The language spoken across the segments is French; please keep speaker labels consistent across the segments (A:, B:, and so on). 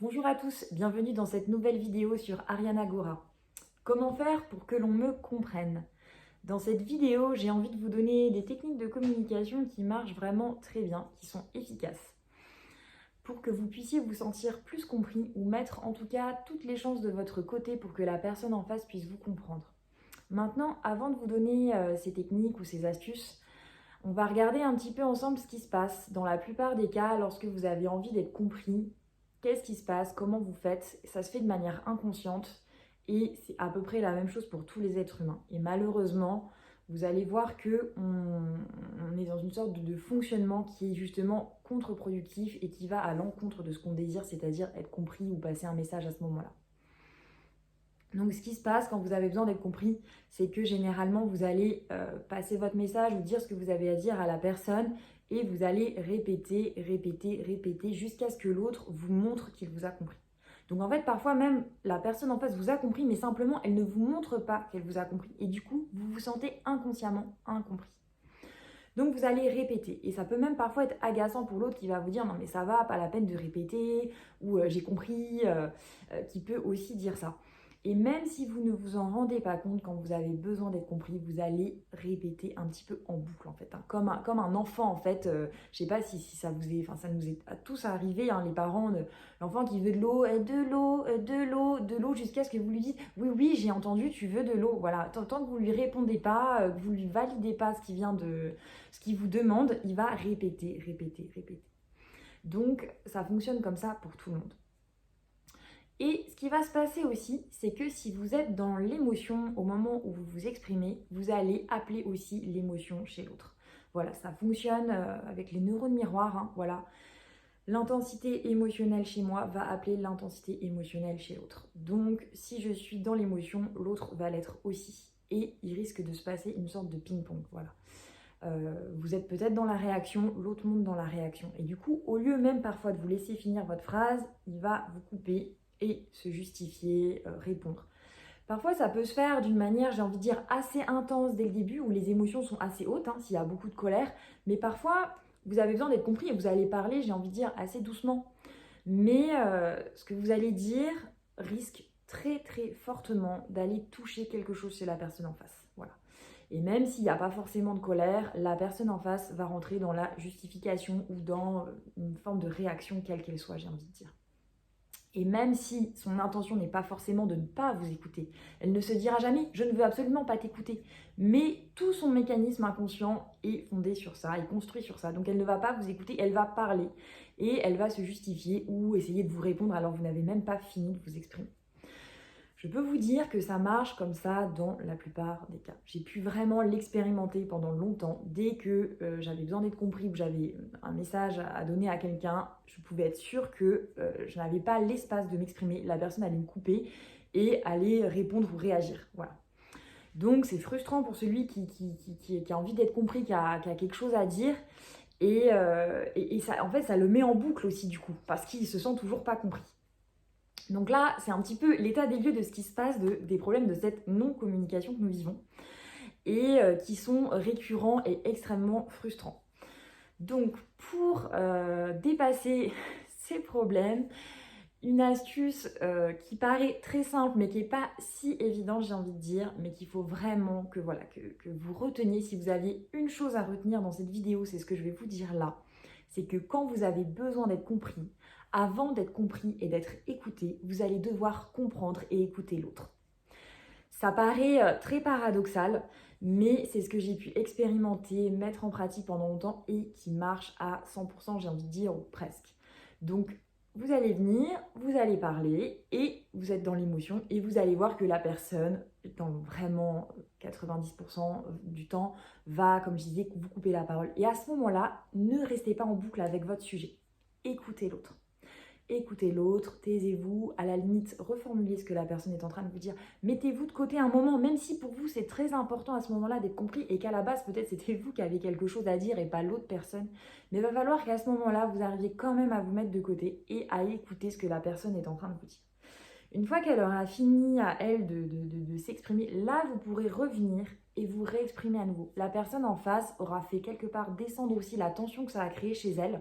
A: Bonjour à tous, bienvenue dans cette nouvelle vidéo sur Ariana Gora. Comment faire pour que l'on me comprenne? Dans cette vidéo, j'ai envie de vous donner des techniques de communication qui marchent vraiment très bien, qui sont efficaces, pour que vous puissiez vous sentir plus compris ou mettre en tout cas toutes les chances de votre côté pour que la personne en face puisse vous comprendre. Maintenant, avant de vous donner ces techniques ou ces astuces, on va regarder un petit peu ensemble ce qui se passe. Dans la plupart des cas, lorsque vous avez envie d'être compris, qu'est-ce qui se passe, comment vous faites? Ça se fait de manière inconsciente et c'est à peu près la même chose pour tous les êtres humains. Et malheureusement, vous allez voir que on est dans une sorte de fonctionnement qui est justement contre-productif et qui va à l'encontre de ce qu'on désire, c'est-à-dire être compris ou passer un message à ce moment-là. Donc ce qui se passe quand vous avez besoin d'être compris, c'est que généralement vous allez passer votre message ou dire ce que vous avez à dire à la personne et vous allez répéter, répéter, répéter jusqu'à ce que l'autre vous montre qu'il vous a compris. Donc en fait parfois même la personne en face vous a compris mais simplement elle ne vous montre pas qu'elle vous a compris et du coup vous vous sentez inconsciemment incompris. Donc vous allez répéter et ça peut même parfois être agaçant pour l'autre qui va vous dire non mais ça va, pas la peine de répéter ou j'ai compris, qui peut aussi dire ça. Et même si vous ne vous en rendez pas compte, quand vous avez besoin d'être compris, vous allez répéter un petit peu en boucle en fait, hein. Comme un enfant en fait, je sais pas si ça vous est, enfin ça nous est à tous arrivé, hein, les parents, l'enfant qui veut de l'eau, de l'eau, de l'eau, de l'eau, jusqu'à ce que vous lui dites oui, oui, j'ai entendu, tu veux de l'eau. Voilà, tant que vous lui répondez pas, que vous lui validez pas ce qu'il vous demande, il va répéter, répéter, répéter. Donc ça fonctionne comme ça pour tout le monde. Et ce qui va se passer aussi, c'est que si vous êtes dans l'émotion au moment où vous vous exprimez, vous allez appeler aussi l'émotion chez l'autre. Voilà, ça fonctionne avec les neurones miroirs, hein, voilà. L'intensité émotionnelle chez moi va appeler l'intensité émotionnelle chez l'autre. Donc si je suis dans l'émotion, l'autre va l'être aussi. Et il risque de se passer une sorte de ping-pong, voilà. Vous êtes peut-être dans la réaction, l'autre monte dans la réaction. Et du coup, au lieu même parfois de vous laisser finir votre phrase, il va vous couper et se justifier, répondre. Parfois, ça peut se faire d'une manière, j'ai envie de dire, assez intense dès le début, où les émotions sont assez hautes, hein, s'il y a beaucoup de colère. Mais parfois, vous avez besoin d'être compris et vous allez parler, j'ai envie de dire, assez doucement. Mais ce que vous allez dire risque très très fortement d'aller toucher quelque chose chez la personne en face. Voilà. Et même s'il n'y a pas forcément de colère, la personne en face va rentrer dans la justification ou dans une forme de réaction quelle qu'elle soit, j'ai envie de dire. Et même si son intention n'est pas forcément de ne pas vous écouter, elle ne se dira jamais je ne veux absolument pas t'écouter. Mais tout son mécanisme inconscient est fondé sur ça, est construit sur ça. Donc elle ne va pas vous écouter, elle va parler et elle va se justifier ou essayer de vous répondre alors que vous n'avez même pas fini de vous exprimer. Je peux vous dire que ça marche comme ça dans la plupart des cas. J'ai pu vraiment l'expérimenter pendant longtemps. Dès que j'avais besoin d'être compris ou j'avais un message à donner à quelqu'un, je pouvais être sûre que je n'avais pas l'espace de m'exprimer. La personne allait me couper et allait répondre ou réagir. Voilà. Donc c'est frustrant pour celui qui a envie d'être compris, qui a quelque chose à dire. Et ça, en fait, ça le met en boucle aussi du coup, parce qu'il se sent toujours pas compris. Donc là, c'est un petit peu l'état des lieux de ce qui se passe, des problèmes de cette non-communication que nous vivons et qui sont récurrents et extrêmement frustrants. Donc pour dépasser ces problèmes, une astuce qui paraît très simple mais qui n'est pas si évidente, j'ai envie de dire, mais qu'il faut vraiment que, voilà, que vous reteniez. Si vous aviez une chose à retenir dans cette vidéo, c'est ce que je vais vous dire là. C'est que quand vous avez besoin d'être compris, avant d'être compris et d'être écouté, vous allez devoir comprendre et écouter l'autre. Ça paraît très paradoxal, mais c'est ce que j'ai pu expérimenter, mettre en pratique pendant longtemps et qui marche à 100%, j'ai envie de dire, ou presque. Donc, vous allez venir, vous allez parler et vous êtes dans l'émotion et vous allez voir que la personne, dans vraiment 90% du temps, va, comme je disais, vous couper la parole. Et à ce moment-là, ne restez pas en boucle avec votre sujet. Écoutez l'autre. Écoutez l'autre, taisez-vous, à la limite, reformulez ce que la personne est en train de vous dire. Mettez-vous de côté un moment, même si pour vous c'est très important à ce moment-là d'être compris et qu'à la base peut-être c'était vous qui avez quelque chose à dire et pas l'autre personne. Mais il va falloir qu'à ce moment-là, vous arriviez quand même à vous mettre de côté et à écouter ce que la personne est en train de vous dire. Une fois qu'elle aura fini à elle de s'exprimer, là vous pourrez revenir et vous réexprimer à nouveau. La personne en face aura fait quelque part descendre aussi la tension que ça a créé chez elle.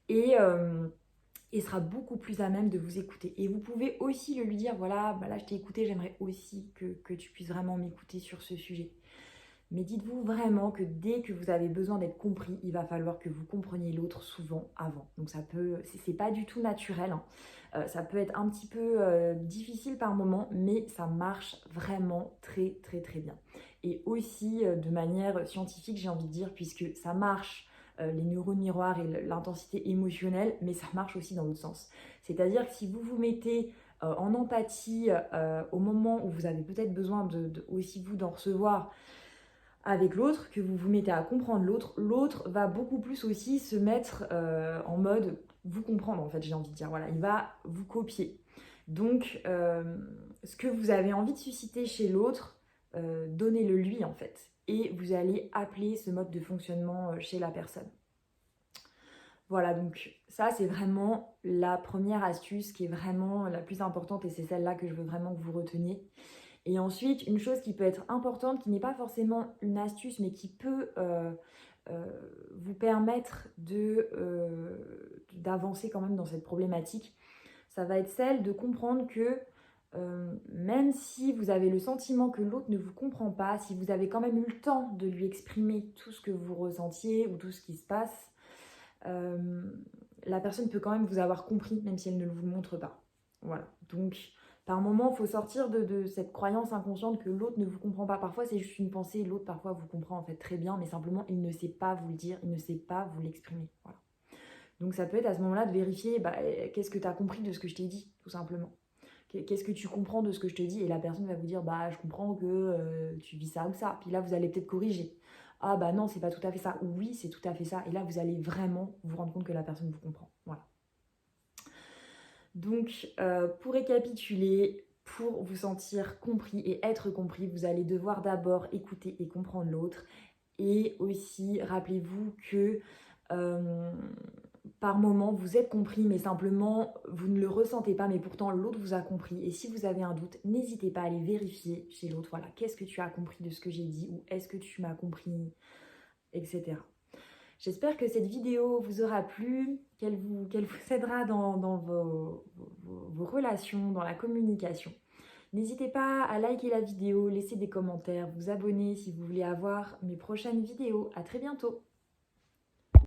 A: Et et sera beaucoup plus à même de vous écouter. Et vous pouvez aussi le lui dire, voilà, bah là je t'ai écouté, j'aimerais aussi que tu puisses vraiment m'écouter sur ce sujet. Mais dites-vous vraiment que dès que vous avez besoin d'être compris, il va falloir que vous compreniez l'autre souvent avant. Donc ça peut, c'est pas du tout naturel, hein. Ça peut être un petit peu difficile par moment, mais ça marche vraiment très très très bien. Et aussi de manière scientifique, j'ai envie de dire, puisque ça marche, les neurones miroirs et l'intensité émotionnelle, mais ça marche aussi dans l'autre sens. C'est-à-dire que si vous vous mettez en empathie au moment où vous avez peut-être besoin aussi vous d'en recevoir avec l'autre, que vous vous mettez à comprendre l'autre, l'autre va beaucoup plus aussi se mettre en mode vous comprendre, en fait, j'ai envie de dire. Voilà, il va vous copier. Donc, ce que vous avez envie de susciter chez l'autre, donnez-le lui, en fait. Et vous allez appeler ce mode de fonctionnement chez la personne. Voilà, donc ça, c'est vraiment la première astuce qui est vraiment la plus importante et c'est celle-là que je veux vraiment que vous reteniez. Et ensuite, une chose qui peut être importante, qui n'est pas forcément une astuce, mais qui peut vous permettre d'avancer quand même dans cette problématique, ça va être celle de comprendre que même si vous avez le sentiment que l'autre ne vous comprend pas, si vous avez quand même eu le temps de lui exprimer tout ce que vous ressentiez ou tout ce qui se passe, la personne peut quand même vous avoir compris, même si elle ne vous le montre pas. Voilà, donc par moment, il faut sortir de cette croyance inconsciente que l'autre ne vous comprend pas. Parfois, c'est juste une pensée, l'autre parfois vous comprend en fait très bien, mais simplement, il ne sait pas vous le dire, il ne sait pas vous l'exprimer. Voilà. Donc ça peut être à ce moment-là de vérifier, qu'est-ce que tu as compris de ce que je t'ai dit, tout simplement. Qu'est-ce que tu comprends de ce que je te dis? Et la personne va vous dire, je comprends que tu vis ça ou ça. Puis là, vous allez peut-être corriger. Ah non, c'est pas tout à fait ça. Ou oui, c'est tout à fait ça. Et là, vous allez vraiment vous rendre compte que la personne vous comprend. Voilà. Donc, pour récapituler, pour vous sentir compris et être compris, vous allez devoir d'abord écouter et comprendre l'autre. Et aussi, rappelez-vous que par moment, vous êtes compris, mais simplement, vous ne le ressentez pas, mais pourtant, l'autre vous a compris. Et si vous avez un doute, n'hésitez pas à aller vérifier chez l'autre. Voilà, qu'est-ce que tu as compris de ce que j'ai dit ou est-ce que tu m'as compris, etc. J'espère que cette vidéo vous aura plu, qu'elle vous aidera dans vos relations, dans la communication. N'hésitez pas à liker la vidéo, laisser des commentaires, vous abonner si vous voulez avoir mes prochaines vidéos. À très bientôt!